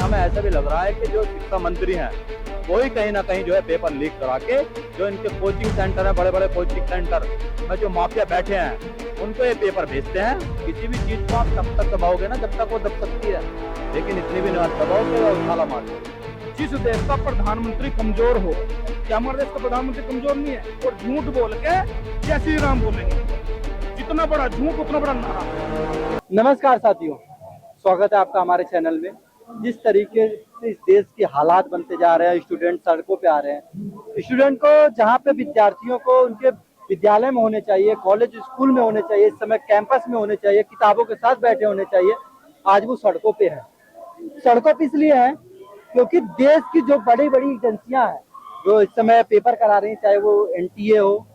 हमें ऐसा भी लग रहा है कि जो शिक्षा मंत्री हैं वही कहीं ना कहीं जो है पेपर लीक करा के जो इनके कोचिंग सेंटर है, बड़े बड़े कोचिंग सेंटर में जो माफिया बैठे हैं उनको ये पेपर भेजते हैं। किसी भी चीज को आप तब तक दबाओगे ना जब तक वो दब सकती है, लेकिन इतनी भी नहीं दबाओ कि वो उछाला मार दे। जिस देश का प्रधानमंत्री कमजोर हो, क्या हमारे देश का प्रधानमंत्री कमजोर नहीं है? और झूठ बोल के जय श्री राम बोलेंगे, जितना बड़ा झूठ उतना बड़ा नारा। नमस्कार साथियों, स्वागत है आपका हमारे चैनल में। जिस तरीके से इस देश के हालात बनते जा रहे हैं, स्टूडेंट सड़कों पे आ रहे हैं। स्टूडेंट को जहाँ पे विद्यार्थियों को उनके विद्यालय में होने चाहिए, कॉलेज स्कूल में होने चाहिए, इस समय कैंपस में होने चाहिए, किताबों के साथ बैठे होने चाहिए, आज वो सड़कों पे है। सड़कों पे इसलिए है क्योंकि देश की जो बड़ी बड़ी एजेंसियां हैं जो इस समय पेपर करा रही हैं, चाहे वो एनटीए हो,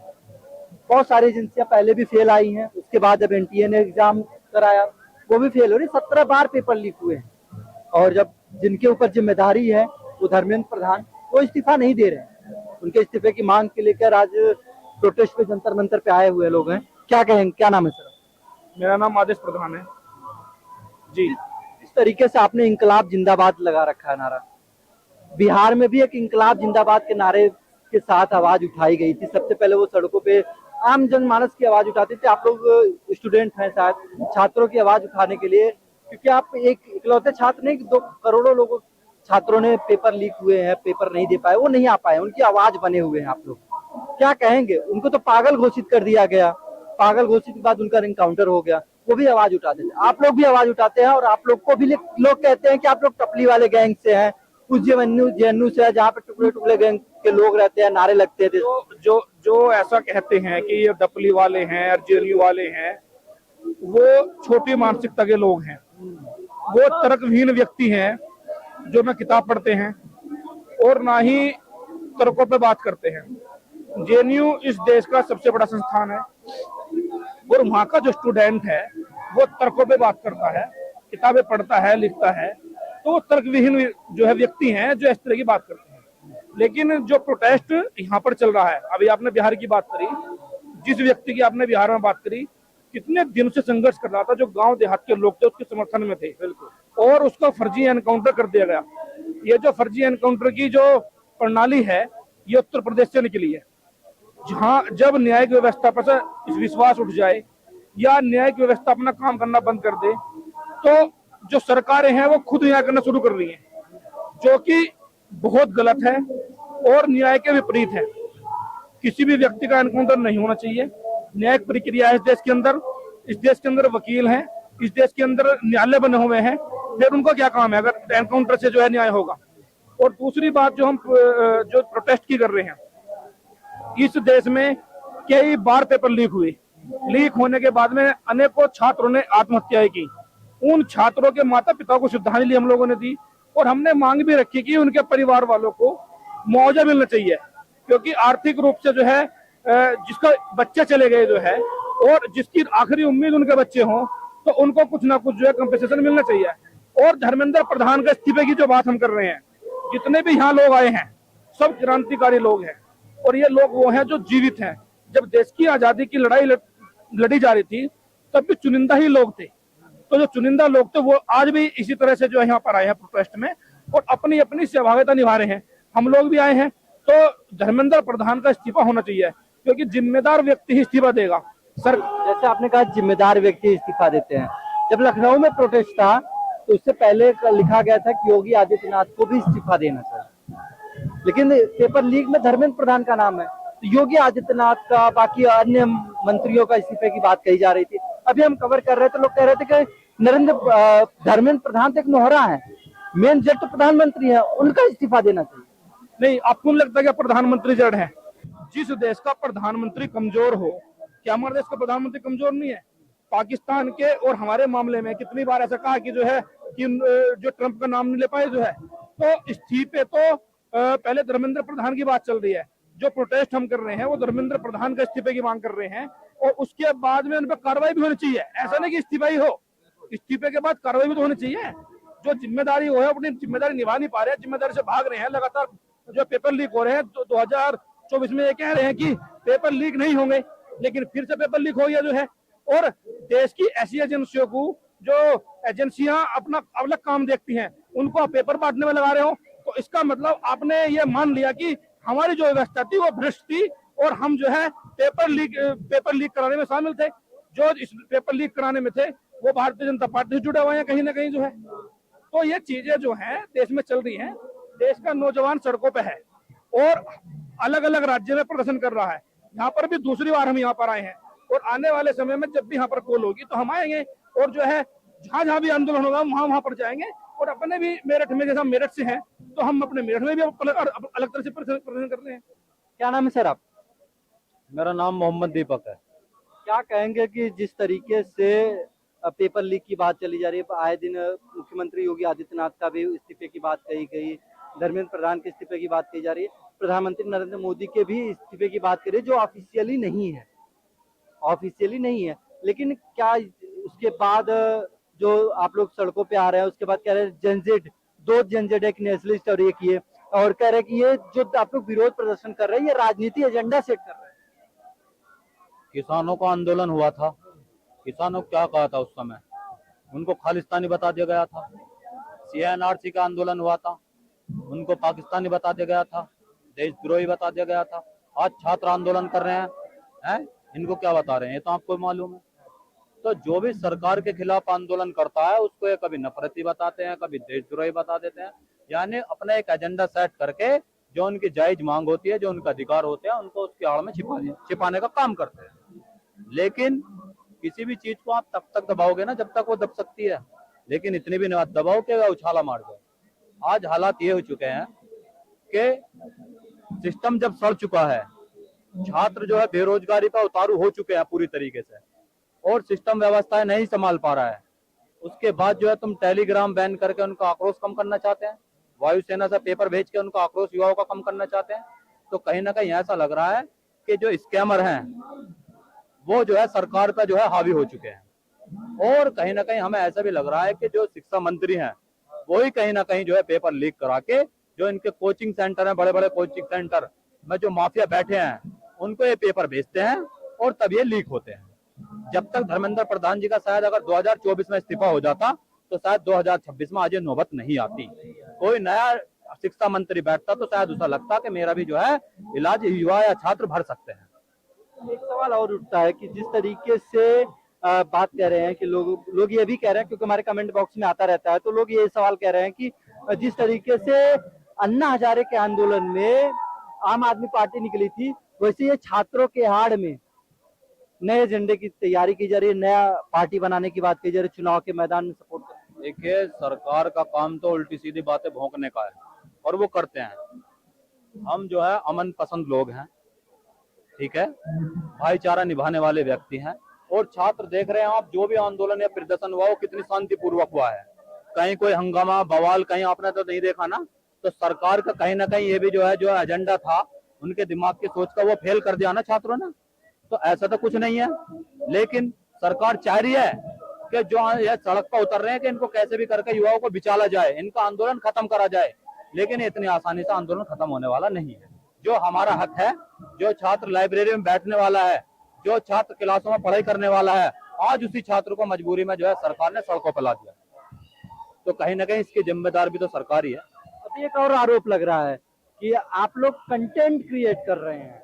बहुत सारी एजेंसियां पहले भी फेल आई हैं, उसके बाद जब एनटीए ने एग्जाम कराया वो भी फेल हो रही। 17 बार पेपर लीक हुए हैं और जब जिनके ऊपर जिम्मेदारी है वो धर्मेंद्र प्रधान, वो इस्तीफा नहीं दे रहे हैं। उनके इस्तीफे की मांग के लेकर आज प्रोटेस्ट पे जंतर मंतर पे आए हुए लोग हैं। क्या कहेंगे, क्या नाम है सर? मेरा नाम आदेश प्रधान है जी। इस तरीके से आपने इंकलाब जिंदाबाद लगा रखा है नारा। बिहार में भी एक इंकलाब जिंदाबाद के नारे के साथ आवाज उठाई गई थी। सबसे पहले वो सड़कों पे आम जनमानस की आवाज उठाते थे। आप लोग स्टूडेंट हैं, शायद छात्रों की आवाज उठाने के लिए, क्योंकि आप एक इकलौते छात्र नहीं, 2 करोड़ों लोगों छात्रों ने पेपर लीक हुए हैं, पेपर नहीं दे पाए, वो नहीं आ पाए, उनकी आवाज बने हुए हैं आप लोग। क्या कहेंगे? उनको तो पागल घोषित कर दिया गया, पागल घोषित के बाद उनका एनकाउंटर हो गया, वो भी आवाज उठाते थे। आप लोग भी आवाज उठाते हैं और आप लोग को भी लोग कहते हैं कि आप लोग टपली वाले गैंग से हैं, कुछ जेएनयू से है जहाँ पे टुकड़े टुकड़े गैंग के लोग रहते हैं, नारे लगते थे। जो ऐसा कहते हैं कि ये डपली वाले हैं और जेएनयू वाले हैं, वो छोटी मानसिकता के लोग हैं। वो तर्कहीन व्यक्ति हैं जो ना किताब पढ़ते हैं और ना ही तर्कों पे बात करते हैं। जेएनयू इस देश का सबसे बड़ा संस्थान है और वहां का जो स्टूडेंट है वो तर्कों पे बात करता है, किताबें पढ़ता है, लिखता है, तो वो तर्कविहीन जो है व्यक्ति हैं जो इस तरह की बात करते हैं। लेकिन जो प्रोटेस्ट यहाँ पर चल रहा है, अभी आपने बिहार की बात करी, जिस व्यक्ति की आपने बिहार में बात करी, कितने दिन से संघर्ष कर रहा था, जो गांव देहात के लोग थे उसके समर्थन में थे, बिल्कुल, और उसका फर्जी एनकाउंटर कर दिया गया। ये जो फर्जी एनकाउंटर की जो प्रणाली है ये उत्तर प्रदेश से निकली है, जहां जब न्यायिक व्यवस्था पर इस विश्वास उठ जाए या न्यायिक व्यवस्था अपना काम करना बंद कर दे, तो जो सरकारें हैं वो खुद न्याय करना शुरू कर रही हैं, जो कि बहुत गलत है और न्याय के विपरीत है। किसी भी व्यक्ति का एनकाउंटर नहीं होना चाहिए। न्यायिक प्रक्रिया है इस देश के अंदर वकील हैं, इस देश के अंदर न्यायालय बने हुए हैं, फिर उनको क्या काम है अगर एनकाउंटर से जो है न्याय होगा। और दूसरी बात जो हम जो प्रोटेस्ट की कर रहे हैं, इस देश में कई बार पेपर लीक हुए, लीक होने के बाद में अनेकों छात्रों ने आत्महत्याएं की। उन छात्रों के माता पिता को श्रद्धांजलि हम लोगों ने दी और हमने मांग भी रखी कि उनके परिवार वालों को मुआवजा मिलना चाहिए, क्योंकि आर्थिक रूप से जो है जिसका बच्चे चले गए जो है और जिसकी आखिरी उम्मीद उनके बच्चे हों, तो उनको कुछ ना कुछ जो है कंपनसेशन मिलना चाहिए। और धर्मेंद्र प्रधान के इस्तीफे की जो बात हम कर रहे हैं, जितने भी यहाँ लोग आए हैं सब क्रांतिकारी लोग हैं और ये लोग वो हैं जो जीवित हैं। जब देश की आजादी की लड़ाई लड़ी जा रही थी तब भी चुनिंदा ही लोग थे, तो जो चुनिंदा लोग थे वो आज भी इसी तरह से जो यहाँ पर आए हैं प्रोटेस्ट में और अपनी अपनी सहभागिता निभा रहे हैं। हम लोग भी आए हैं, तो धर्मेंद्र प्रधान का इस्तीफा होना चाहिए, क्योंकि जिम्मेदार व्यक्ति ही इस्तीफा देगा। सर, जैसे आपने कहा जिम्मेदार व्यक्ति इस्तीफा देते हैं, जब लखनऊ में प्रोटेस्ट था तो उससे पहले लिखा गया था कि योगी आदित्यनाथ को भी इस्तीफा देना चाहिए, लेकिन पेपर लीक में धर्मेंद्र प्रधान का नाम है, तो योगी आदित्यनाथ का, बाकी अन्य मंत्रियों का इस्तीफे की बात कही जा रही थी। अभी हम कवर कर रहे थे, लोग कह रहे थे कि धर्मेंद्र प्रधान तो एक मोहरा है, मेन जड़ तो प्रधानमंत्री है, उनका इस्तीफा देना चाहिए। नहीं, आपको नहीं लगता कि प्रधानमंत्री जड़ है? जिस देश का प्रधानमंत्री कमजोर हो, क्या हमारे देश का प्रधानमंत्री कमजोर नहीं है? पाकिस्तान के और हमारे मामले में कितनी बार ऐसा कहा कि जो है कि जो ट्रंप का नाम नहीं ले पाए जो है, तो इस्तीफे तो पहले धर्मेंद्र प्रधान की बात चल रही है। जो प्रोटेस्ट हम कर रहे हैं वो धर्मेंद्र प्रधान का इस्तीफे की मांग कर रहे हैं और उसके बाद में उन पर कार्रवाई भी होनी चाहिए। ऐसा नहीं कि इस्तीफा ही हो, इस्तीफे के बाद कार्रवाई भी तो होनी चाहिए। जो जिम्मेदारी हो है अपनी जिम्मेदारी निभा नहीं पा रहे हैं, जिम्मेदारी से भाग रहे हैं, लगातार जो पेपर लीक हो रहे हैं। 2024 में ये कह रहे हैं कि पेपर लीक नहीं होंगे, लेकिन फिर से पेपर लीक हो गया जो है। और देश की ऐसी एजेंसियों को, जो एजेंसियां अपना अलग काम देखती हैं, उनको आप पेपर बांटने में लगा रहे हो, तो इसका मतलब आपने ये मान लिया कि हमारी जो व्यवस्था थी वो भ्रष्ट थी और हम जो है पेपर लीक कराने में शामिल थे। जो इस पेपर लीक कराने में थे वो भारतीय जनता पार्टी से जुड़े हुए हैं कहीं ना कहीं जो है। तो ये चीजें जो हैं देश में चल रही हैं। देश का नौजवान सड़कों पे है और अलग अलग राज्य में प्रदर्शन कर रहा है। यहाँ पर भी दूसरी बार हम यहाँ पर आए हैं और आने वाले समय में जब भी यहाँ पर कॉल होगी तो हम आएंगे और जो है जहां जहां भी आंदोलन होगा वहां पर जाएंगे। और अपने भी मेरठ में, जैसा मेरठ से हैं तो हम अपने मेरठ में भी अलग तरह से प्रदर्शन कर रहे हैं। क्या नाम है सर आप? मेरा नाम मोहम्मद दीपक है। क्या कहेंगे कि जिस तरीके से पेपर लीक की बात चली जा रही है, आए दिन मुख्यमंत्री योगी आदित्यनाथ का भी इस्तीफे की बात कही गई, धर्मेंद्र प्रधान के इस्तीफे की बात कही जा रही है, प्रधानमंत्री नरेंद्र मोदी के भी इस्तीफे की बात करी जो ऑफिशियली नहीं है, लेकिन क्या उसके बाद जो आप लोग सड़कों पे आ रहे हैं उसके बाद कह रहे हैं दो जनजेड एक नेशनलिस्ट और एक ये, और कह रहे हैं कि ये जो आप लोग विरोध प्रदर्शन कर रहे हैं ये राजनीति एजेंडा सेट कर रहे हैं। किसानों का आंदोलन हुआ था, किसानों को क्या कहा था उस समय? उनको खालिस्तानी बता दिया गया था। CNRC का आंदोलन हुआ था, उनको पाकिस्तानी बता दिया गया था, देशद्रोही बता दिया गया था। आज छात्र आंदोलन कर रहे हैं, इनको क्या बता रहे हैं? ये तो आपको मालूम है। तो जो भी सरकार के खिलाफ आंदोलन करता है उसको ये कभी नफरती बताते हैं, कभी देशद्रोही बता देते हैं। यानी अपना एक एजेंडा सेट करके जो उनकी जायज मांग होती है, जो उनका अधिकार होते हैं, उनको उसकी आड़ में छिपाने का काम करते हैं। लेकिन किसी भी चीज को आप तब तक दबाओगे ना जब तक वो दब सकती है, लेकिन इतनी भी नहीं दबाओ कि उछाला मार दो। आज हालात ये हो चुके हैं कि सिस्टम जब सड़ चुका है, छात्र जो है बेरोजगारी पर उतारू हो चुके हैं पूरी तरीके से और सिस्टम व्यवस्थाएं नहीं संभाल पा रहा है। उसके बाद जो है तुम टेलीग्राम बैन करके उनका आक्रोश कम करना चाहते हैं, वायुसेना से पेपर भेज के उनका आक्रोश युवाओं का कम करना चाहते हैं। तो कहीं ना कहीं ऐसा लग रहा है कि जो स्कैमर हैं वो जो है सरकार पर जो है हावी हो चुके हैं। और कहीं ना कहीं हमें ऐसा भी लग रहा है कि जो शिक्षा मंत्री हैं वही कहीं ना कहीं जो है पेपर लीक करा के जो इनके कोचिंग सेंटर हैं, बड़े बड़े कोचिंग सेंटर में जो माफिया बैठे हैं उनको ये पेपर भेजते हैं और तब ये लीक होते हैं। जब तक धर्मेंद्र प्रधान जी का शायद अगर 2024 में इस्तीफा हो जाता तो शायद 2026 में आज ये नौबत नहीं आती। कोई नया शिक्षा मंत्री बैठता तो शायद उसे लगता कि मेरा भी जो है इलाज युवा या छात्र भर सकते हैं। एक सवाल और उठता है कि जिस तरीके से बात कर रहे हैं कि लोग ये भी कह रहे हैं, क्योंकि हमारे कमेंट बॉक्स में आता रहता है, तो लोग ये सवाल कह रहे हैं कि जिस तरीके से अन्ना हजारे के आंदोलन में आम आदमी पार्टी निकली थी, वैसे ये छात्रों के आड़ में नए एजेंडे की तैयारी की जा रही है, नया पार्टी बनाने की बात की जा रही है, चुनाव के मैदान में सपोर्ट करने। देखिए, सरकार का काम तो उल्टी सीधी बातें भौंकने का है और वो करते हैं। हम जो है अमन पसंद लोग हैं, ठीक है, भाईचारा निभाने वाले व्यक्ति हैं। और छात्र देख रहे हैं आप, जो भी आंदोलन या प्रदर्शन हुआ वो कितनी शांतिपूर्वक हुआ है। कहीं कोई हंगामा बवाल कहीं आपने तो नहीं देखा ना। तो सरकार का कहीं ना कहीं ये भी जो है जो एजेंडा था उनके दिमाग की सोच का वो फेल कर दिया ना छात्रों ने। तो ऐसा तो कुछ नहीं है, लेकिन सरकार चाह रही है कि जो ये सड़क पर उतर रहे हैं कि इनको कैसे भी करके युवाओं को बिचाला जाए, इनका आंदोलन खत्म करा जाए। लेकिन इतनी आसानी से आंदोलन खत्म होने वाला नहीं है। जो हमारा हक है, जो छात्र लाइब्रेरी में बैठने वाला है, जो छात्र क्लासों में पढ़ाई करने वाला है, आज उसी छात्र को मजबूरी में जो है सरकार ने सड़कों पर ला दिया। तो कहीं ना कहीं इसकी जिम्मेदार भी तो सरकार ही है। अभी एक और आरोप लग रहा है कि आप लोग कंटेंट क्रिएट कर रहे हैं,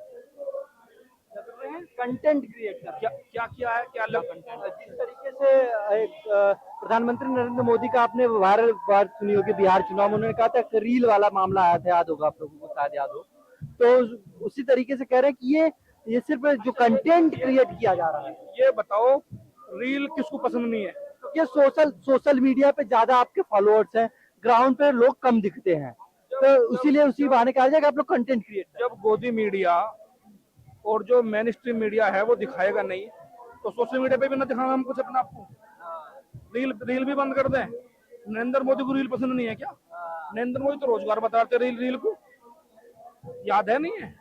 कंटेंट क्रिएट कर रहे हैं। क्या किया है, क्या अलग कंटेंट? जिस तरीके से एक प्रधानमंत्री नरेंद्र मोदी का आपने वायरल बात सुनी होगी बिहार चुनाव में, उन्होंने कहा था कि रील वाला मामला आया था, याद होगा आप लोगों को, शायद याद हो। तो उसी तरीके से कह रहे हैं कि ये सिर्फ जो कंटेंट क्रिएट किया जा रहा है। ये बताओ, रील किसको पसंद नहीं है? ये सोशल मीडिया पे ज्यादा आपके फॉलोअर्स हैं, ग्राउंड पे लोग कम दिखते हैं, तो इसीलिए उसी बहाने कहा जाएगा आप लोग कंटेंट क्रिएट। जब गोदी मीडिया और जो मेन स्ट्रीम मीडिया है वो दिखाएगा नहीं, तो सोशल मीडिया पे भी ना दिखाना हम कुछ अपना आपको। रील भी बंद कर दें। नरेंद्र मोदी को रील पसंद नहीं है क्या? नरेंद्र मोदी तो रोजगार बताते रील को, याद है नहीं है?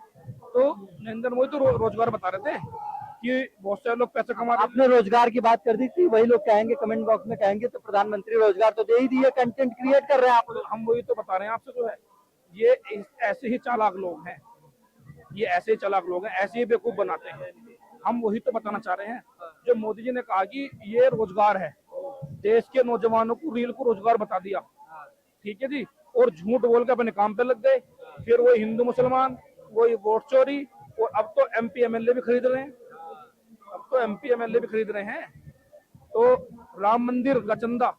तो नरेंद्र मोदी तो रोजगार बता रहे थे कि बहुत सारे लोग पैसे कमा रहे। आपने रोजगार की बात कर दी थी, वही लोग कहेंगे कमेंट बॉक्स में, कहेंगे तो प्रधानमंत्री रोजगार तो दे ही दिए, कंटेंट क्रिएट कर रहे हैं आप लोग। हम वही तो बता रहे हैं आपसे, जो है ये ऐसे ही चालाक लोग हैं, ये ऐसे चालाक लोग हैं, ऐसे ही बेवकूफ बनाते हैं। हम वही तो बताना चाह रहे हैं। जो मोदी जी ने कहा कि ये रोजगार है, देश के नौजवानों को रील को रोजगार बता दिया, ठीक है जी, और झूठ बोल के अपने काम पे लग गए। फिर वही हिंदू मुसलमान, वही वोट चोरी, और अब तो एमपी एमएलए भी खरीद रहे हैं, अब तो एमपी एमएलए भी खरीद रहे हैं। तो राम मंदिर का चंदा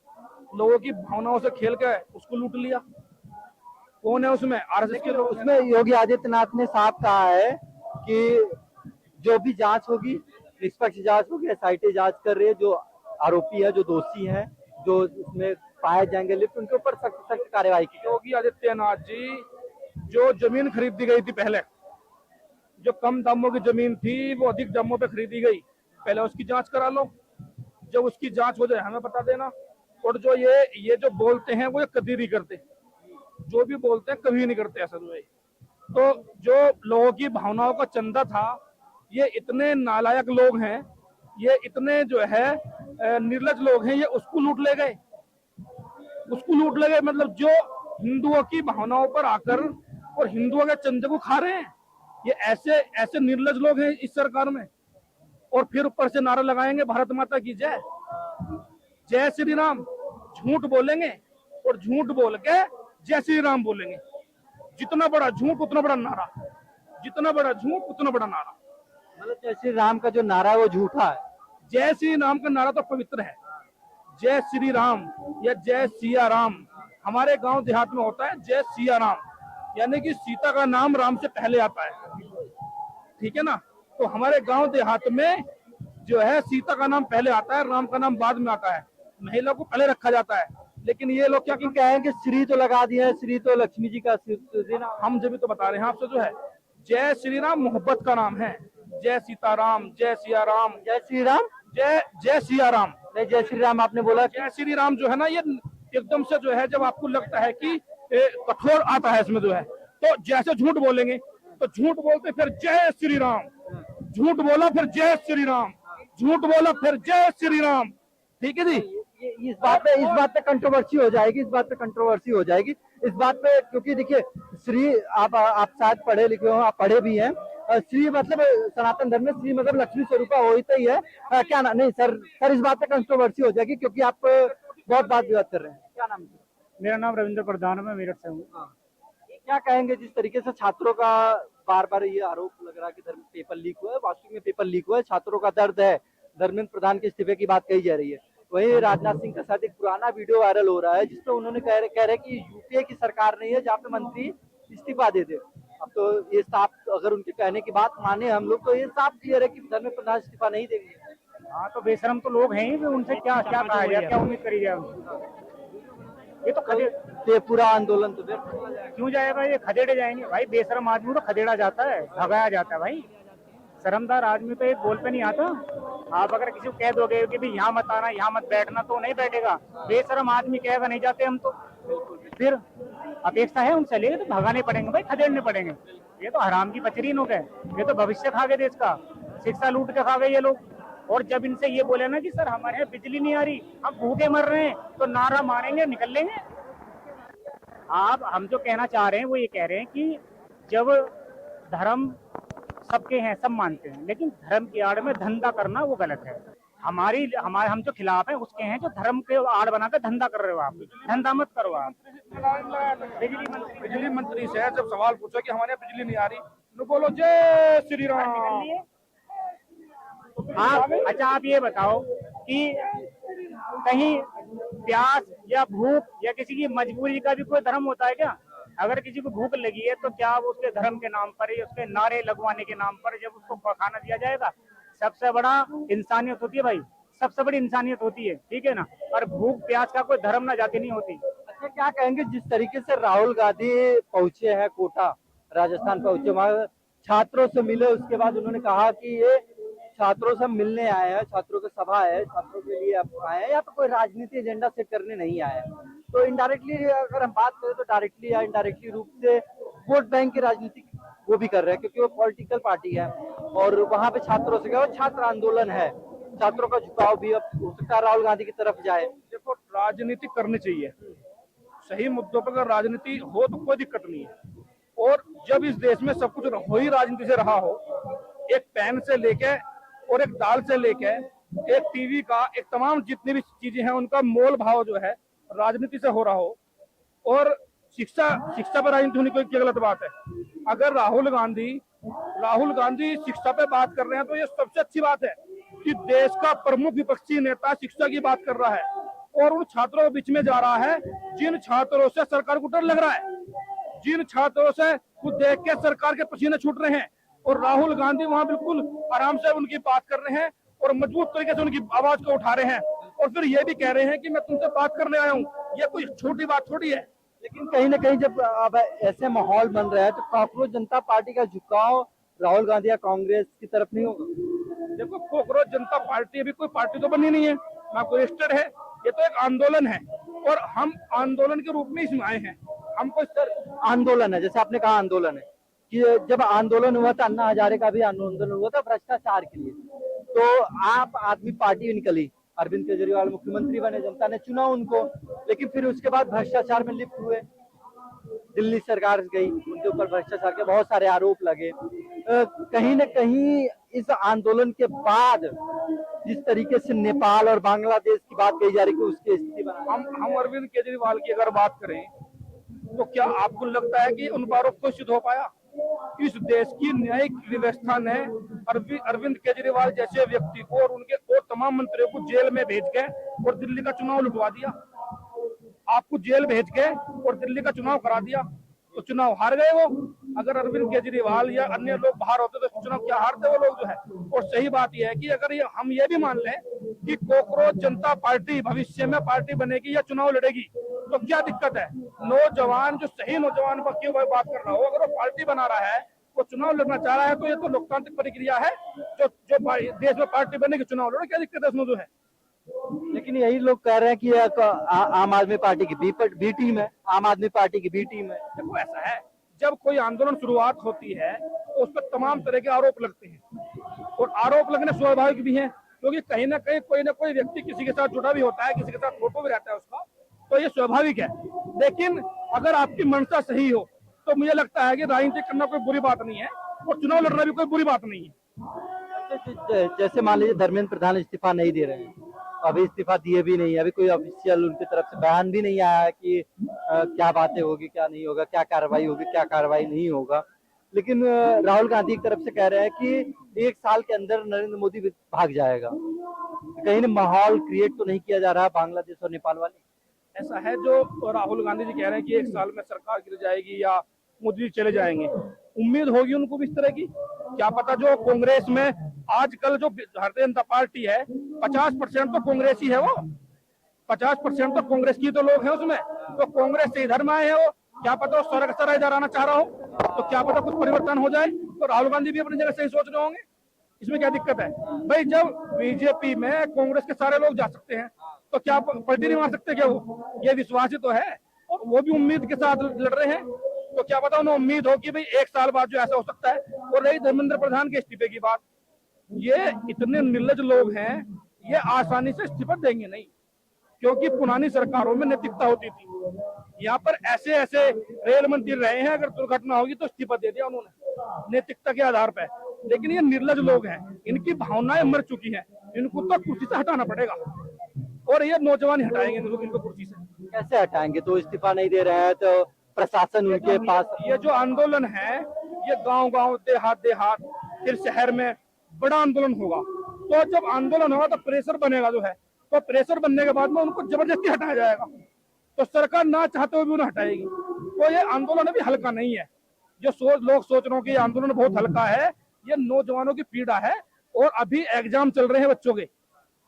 लोगों की भावनाओं से खेल के उसको लूट लिया। कौन है उसमें? आरएसएस के लोग। उसमें योगी आदित्यनाथ ने साफ कहा है कि जो भी जांच होगी निष्पक्ष जांच होगी, एसआईटी जांच कर रही है, जो आरोपी है, जो दोषी है, जो उसमें पाए जाएंगे लिप्त, उनके ऊपर सख्त सख्त कार्रवाई की। योगी आदित्यनाथ जी, जो जमीन खरीदी गई थी पहले, जो कम दामों की जमीन थी वो अधिक दामों पे खरीदी गई, पहले उसकी जांच करा लो। जब उसकी जांच हो जाए हमें बता देना। और जो ये जो बोलते हैं वो ये कभी नहीं करते, जो भी बोलते हैं कभी नहीं करते ऐसा जो है। तो जो लोगों की भावनाओं का चंदा था, ये इतने नालायक लोग हैं, ये इतने जो है निर्लज लोग हैं, ये उसको लूट ले गए, उसको लूट ले गए। मतलब जो हिंदुओं की भावनाओं पर आकर और हिंदुओं के चंदे को खा रहे हैं, ये ऐसे ऐसे निर्लज लोग हैं इस सरकार में। और फिर ऊपर से नारा लगाएंगे भारत माता की जय, जय श्री राम। झूठ बोलेंगे और झूठ बोल के जय श्री राम बोलेंगे। जितना बड़ा झूठ उतना बड़ा नारा, जितना बड़ा झूठ उतना बड़ा नारा। मतलब जय श्री राम का जो नारा है वो झूठा है। जय श्री राम का नारा तो पवित्र है। जय श्री राम या जय सिया राम हमारे गांव देहात में होता है जय सिया राम, यानी कि सीता का नाम राम से पहले आता है, ठीक है ना। तो हमारे गांव देहात में जो है सीता का नाम पहले आता है, राम का नाम बाद में आता है, महिला को पहले रखा जाता है। लेकिन ये लोग क्या कहें कि श्री तो लगा दिया है, श्री तो लक्ष्मी जी का श्री नाम। हम जब भी तो बता रहे हैं आपसे, जो है जय श्री राम मोहब्बत का नाम है। जय सीताराम, जय सिया राम, जय श्री राम, जय जय सिया राम। नहीं जय श्री राम आपने बोला। जय श्री राम जो है ना, ये एकदम से जो है जब आपको लगता है कि कठोर आता है इसमें जो है, तो जैसे झूठ बोलेंगे तो झूठ बोलते फिर जय श्री राम, झूठ बोला फिर जय श्री राम, झूठ बोला फिर जय श्री राम, ठीक है जी। इस बात पे कंट्रोवर्सी हो जाएगी, इस बात पे कंट्रोवर्सी हो जाएगी इस बात पे, क्योंकि देखिए श्री आप शायद पढ़े लिखे हो, आप पढ़े भी हैं। श्री मतलब सनातन धर्म में श्री मतलब लक्ष्मी स्वरूपा होता ही है। क्या नाम? नहीं सर इस बात पे कंट्रोवर्सी हो जाएगी क्योंकि आप बहुत बात विवाद कर रहे हैं। क्या नाम? मेरा नाम रविंद्र प्रधान है, मैं मेरठ से हूँ। क्या कहेंगे जिस तरीके से छात्रों का बार बार ये आरोप लग रहा है कि धर्म पेपर लीक हुआ है, वास्तविक में पेपर लीक हुआ है, छात्रों का दर्द है, धर्मेंद्र प्रधान के इस्तीफे की बात कही जा रही है। वहीं राजनाथ सिंह के साथ एक पुराना वीडियो वायरल हो रहा है जिसपे उन्होंने कह रहे कि यूपीए की सरकार नहीं है जहाँ पे मंत्री इस्तीफा दे दे। अब तो ये साफ, अगर उनके कहने की बात माने हम लोग तो ये साफ क्लियर है कि धर्मेंद्र प्रधान इस्तीफा नहीं देंगे। हाँ तो बेशरम तो लोग हैं ही, उनसे क्या क्या कहा जाए, क्या उम्मीद करी जाए उनसे? ये तो पूरा आंदोलन तो क्यों जाएगा, ये खदेड़े जाएंगे भाई। बेशरम आदमी तो खदेड़ा जाता है, भगाया जाता है भाई। शर्मदार आदमी तो एक बोल पे नहीं आता। आप अगर किसी को कह दोगे कि भाई यहाँ मत आना, यहाँ मत बैठना, तो नहीं बैठेगा। बेशरम आदमी कहेगा नहीं जाते हम, तो फिर अपेक्षा है उनसे लेके तो भगाने पड़ेंगे भाई, खदेड़ने पड़ेंगे। ये तो हराम की बचरी लोग है, ये तो भविष्य खा गए देश का, शिक्षा लूट के खा गए ये लोग। और जब इनसे ये बोले ना कि सर हमारे यहाँ बिजली नहीं आ रही, हम भूखे मर रहे हैं, तो नारा मारेंगे, निकल लेंगे। हम जो कहना चाह रहे हैं वो ये कह रहे हैं कि जब धर्म सबके हैं, सब मानते हैं, लेकिन धर्म की आड़ में धंधा करना वो गलत है। हमारे हम जो खिलाफ हैं उसके हैं जो धर्म के आड़ बनाकर धंधा कर रहे हो। आप धंधा मत करो। आप बिजली मंत्री से जब सवाल पूछा कि हमारे यहाँ बिजली नहीं आ रही, तो बोलो जय श्री राम। अच्छा आप ये बताओ कि कहीं प्यास या भूख या किसी की मजबूरी का भी कोई धर्म होता है क्या? अगर किसी को भूख लगी है तो क्या वो उसके धर्म के नाम पर या उसके नारे लगवाने के नाम पर जब उसको खाना दिया जाएगा? सबसे बड़ा इंसानियत होती है भाई, सबसे बड़ी इंसानियत होती है, ठीक है ना। और भूख प्यास का कोई धर्म ना जाति नहीं होती। अच्छा क्या कहेंगे जिस तरीके से राहुल गांधी पहुंचे हैं कोटा, राजस्थान पहुंचे, वहां छात्रों से मिले, उसके बाद उन्होंने कहा कि ये छात्रों से मिलने आए हैं, छात्रों की सभा है, छात्रों के लिए आए हैं, या तो कोई राजनीति एजेंडा सेट करने नहीं आए हैं। तो इनडायरेक्टली अगर हम बात करें तो डायरेक्टली या इनडायरेक्टली रूप से वोट बैंक की राजनीति वो भी कर रहे हैं क्योंकि वो पॉलिटिकल पार्टी है। और वहां पे छात्रों से क्या, छात्र आंदोलन है, छात्रों का झुकाव भी अब हो सकता है राहुल गांधी की तरफ जाए। देखो राजनीति करनी चाहिए, सही मुद्दों पर अगर राजनीति हो तो कोई दिक्कत नहीं है। और जब इस देश में सब कुछ हो ही राजनीति से रहा हो, एक पेन से लेके और एक दाल से लेके एक टीवी का, एक तमाम जितनी भी चीजें हैं उनका मोल भाव जो है राजनीति से हो रहा हो, और शिक्षा पर राजनीति होनी कोई गलत बात है। अगर राहुल गांधी शिक्षा पे बात कर रहे हैं तो ये सबसे अच्छी बात है कि देश का प्रमुख विपक्षी नेता शिक्षा की बात कर रहा है और उन छात्रों के बीच में जा रहा है जिन छात्रों से सरकार को डर लग रहा है, जिन छात्रों से खुद देख के सरकार के पसीने छूट रहे हैं, और राहुल गांधी वहां बिल्कुल आराम से उनकी बात कर रहे हैं और मजबूत तरीके से उनकी आवाज को उठा रहे हैं और फिर ये भी कह रहे हैं कि मैं तुमसे बात करने आया हूँ। ये कोई छोटी बात थोड़ी है। लेकिन कहीं ना कहीं जब अब ऐसे माहौल बन रहा है तो कॉकरोच जनता पार्टी का झुकाव राहुल गांधी या कांग्रेस की तरफ नहीं होगा? देखो, कॉकरोच जनता पार्टी अभी कोई पार्टी तो बनी नहीं है, ना कोई रजिस्टर्ड है, ये तो एक आंदोलन है और हम आंदोलन के रूप में इसमें आए हैं। हमको आंदोलन है, जैसे आपने कहा आंदोलन है कि जब आंदोलन हुआ था, अन्ना हजारे का भी आंदोलन हुआ था भ्रष्टाचार के लिए, तो आप आदमी पार्टी निकली, अरविंद केजरीवाल मुख्यमंत्री बने, जनता ने चुना उनको, लेकिन फिर उसके बाद भ्रष्टाचार में लिप्त हुए, दिल्ली सरकार गई, उनके ऊपर भ्रष्टाचार के बहुत सारे आरोप लगे। कहीं न कहीं इस आंदोलन के बाद जिस तरीके से नेपाल और बांग्लादेश की बात कही जा रही है उसकी स्थिति बना, हम अरविंद केजरीवाल की अगर बात करें तो क्या आपको लगता है कि उन पर आरोप को सिद्ध हो पाया? इस देश की न्यायिक व्यवस्था ने अरविंद केजरीवाल जैसे व्यक्ति को और उनके और तमाम मंत्रियों को जेल में भेज के और दिल्ली का चुनाव लुटवा दिया। आपको जेल भेज के और दिल्ली का चुनाव करा दिया, तो चुनाव हार गए वो। अगर अरविंद केजरीवाल या अन्य लोग बाहर होते तो चुनाव क्या हारते वो लोग जो है। और सही बात यह है कि अगर हम ये भी मान लें कि कॉकरोच जनता पार्टी भविष्य में पार्टी बनेगी या चुनाव लड़ेगी तो क्या दिक्कत है? नौजवान जो सही नौजवान पर क्यों बात कर रहा हो, अगर वो पार्टी बना रहा है, वो चुनाव लड़ना चाह रहा है तो ये तो लोकतांत्रिक प्रक्रिया है। जो देश में पार्टी बनेगी चुनाव लड़ो, क्या दिक्कत है उसमें जो है। लेकिन यही लोग कह रहे हैं कि आम आदमी पार्टी की बी टीम है, आम आदमी पार्टी की बी टीम है। देखो, ऐसा है, जब कोई आंदोलन शुरुआत होती है तो उस पर तमाम तरह के आरोप लगते हैं और आरोप लगने स्वाभाविक भी हैं, क्योंकि कहीं ना कहीं कोई ना कोई व्यक्ति किसी के साथ जुड़ा भी होता है, किसी के साथ फोटो भी रहता है उसका, तो ये स्वाभाविक है। लेकिन अगर आपकी मंशा सही हो तो मुझे लगता है कि राजनीति करना कोई बुरी बात नहीं है और चुनाव लड़ना भी कोई बुरी बात नहीं है। जैसे मान लीजिए धर्मेंद्र प्रधान इस्तीफा नहीं दे रहे हैं, अभी इस्तीफा दिए भी नहीं, अभी कोई ऑफिशियल उनकी तरफ से बयान भी नहीं आया है कि क्या बातें होगी, क्या नहीं होगा, क्या कार्रवाई होगी, क्या कार्रवाई नहीं होगा। लेकिन राहुल गांधी की तरफ से कह रहे हैं कि 1 साल के अंदर नरेंद्र मोदी भाग जाएगा। कहीं ना माहौल क्रिएट तो नहीं किया जा रहा बांग्लादेश और नेपाल वाले? ऐसा है, जो राहुल गांधी जी कह रहे हैं कि 1 साल में सरकार गिर जाएगी या मोदी जी चले जाएंगे, उम्मीद होगी उनको भी इस तरह की। क्या पता जो कांग्रेस में आजकल जो भारतीय जनता पार्टी है 50% तो कांग्रेस ही है, वो 50% तो कांग्रेस की तो लोग हैं उसमें, तो कांग्रेस से इधर में आए हैं वो। क्या पता वो सड़क सराय इधर आना चाह रहा हो, तो क्या पता कुछ परिवर्तन हो जाए। तो राहुल गांधी भी अपनी जगह सही सोच रहे होंगे, इसमें क्या दिक्कत है भाई? जब बीजेपी में कांग्रेस के सारे लोग जा सकते हैं तो क्या पलटी नहीं मार सकते क्या वो? ये विश्वास ही तो है और वो भी उम्मीद के साथ लड़ रहे हैं, तो क्या पता उन्हें उम्मीद हो कि भाई 1 साल बाद जो ऐसा हो सकता है। और रही धर्मेंद्र प्रधान के इस्तीफे की बात, ये इतने निर्लज लोग हैं, ये आसानी से इस्तीफा देंगे नहीं, क्योंकि पुरानी सरकारों में नैतिकता होती थी। यहाँ पर ऐसे ऐसे रेल मंत्री रहे हैं, अगर दुर्घटना होगी तो इस्तीफा दे दिया उन्होंने नैतिकता के आधार पर। लेकिन ये निर्लज लोग हैं, इनकी भावनाएं मर चुकी हैं, इनको तो कुर्सी से हटाना पड़ेगा और ये नौजवान हटाएंगे इनको कुर्सी से। कैसे हटाएंगे? तो इस्तीफा नहीं दे रहे हैं तो प्रशासन उनके पास। ये जो आंदोलन है ये गांव-गांव, देहात, फिर शहर में बड़ा आंदोलन होगा। तो जब आंदोलन होगा तो प्रेशर बनेगा जो है, तो प्रेशर बनने के बाद में उनको जबरदस्ती हटाया जाएगा, तो सरकार ना चाहते हुए भी उन्हें हटाएगी। तो ये आंदोलन अभी हल्का नहीं है। जो लोग सोच रहे हो कि आंदोलन बहुत हल्का है, ये नौजवानों की पीड़ा है। और अभी एग्जाम चल रहे हैं बच्चों के,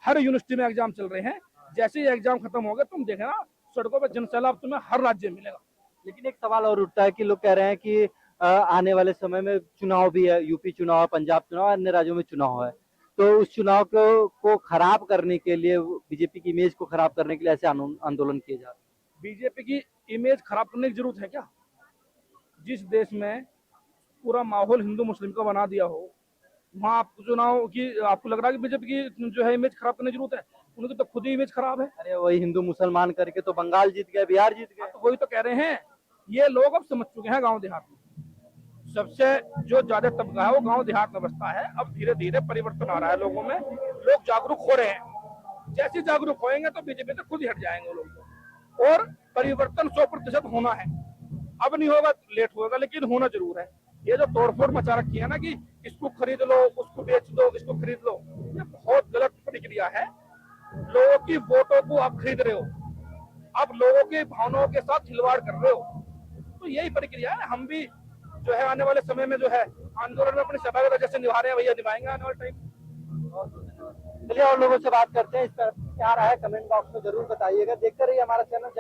हर यूनिवर्सिटी में एग्जाम चल रहे हैं। जैसे ही एग्जाम खत्म हो गए तुम देखना सड़कों पर जनसैलाब तुम्हें हर राज्य में मिलेगा। लेकिन एक सवाल और उठता है कि लोग कह रहे हैं कि आने वाले समय में चुनाव भी है, यूपी चुनाव, पंजाब चुनाव, अन्य राज्यों में चुनाव है, तो उस चुनाव को खराब करने के लिए, बीजेपी की इमेज को खराब करने के लिए ऐसे आंदोलन किए जा रहे हैं। बीजेपी की इमेज खराब करने की जरूरत है क्या? जिस देश में पूरा माहौल हिंदू मुस्लिम का बना दिया हो, वहाँ आप चुनाव की आपको लग रहा है कि बीजेपी की जो है इमेज खराब करने की जरूरत है? उनकी तो खुद ही इमेज खराब है। अरे वही हिंदू मुसलमान करके तो बंगाल जीत गए, बिहार जीत गए। तो वही तो कह रहे हैं, ये लोग अब समझ चुके हैं गांव देहात में। सबसे जो ज्यादा तबका है वो गांव देहात में बसता है। अब धीरे धीरे परिवर्तन आ रहा है लोगों में, लोग जागरूक हो रहे हैं। जैसे जागरूक होएंगे तो बीजेपी से खुद ही हट जाएंगे लोग। और परिवर्तन 100% होना है। अब नहीं होगा, लेट होगा, लेकिन होना जरूर है। ये जो तोड़फोड़ मचा रखी है ना कि इसको खरीद लो, उसको बेच दो, इसको खरीद लो, ये बहुत गलत प्रक्रिया है। लोगों की वोटों को आप खरीद रहे हो, आप लोगों की भावनाओं के साथ खिलवाड़ कर रहे हो। तो यही प्रक्रिया है। हम भी जो है आने वाले समय में जो है आंदोलन में अपनी सभा जैसे निभा रहे हैं भैया निभाएंगे आने वाले टाइम। चलिए और लोगों से बात करते हैं। इस पर क्या रहा है कमेंट बॉक्स में जरूर बताइएगा। देखते रहिए हमारा चैनल।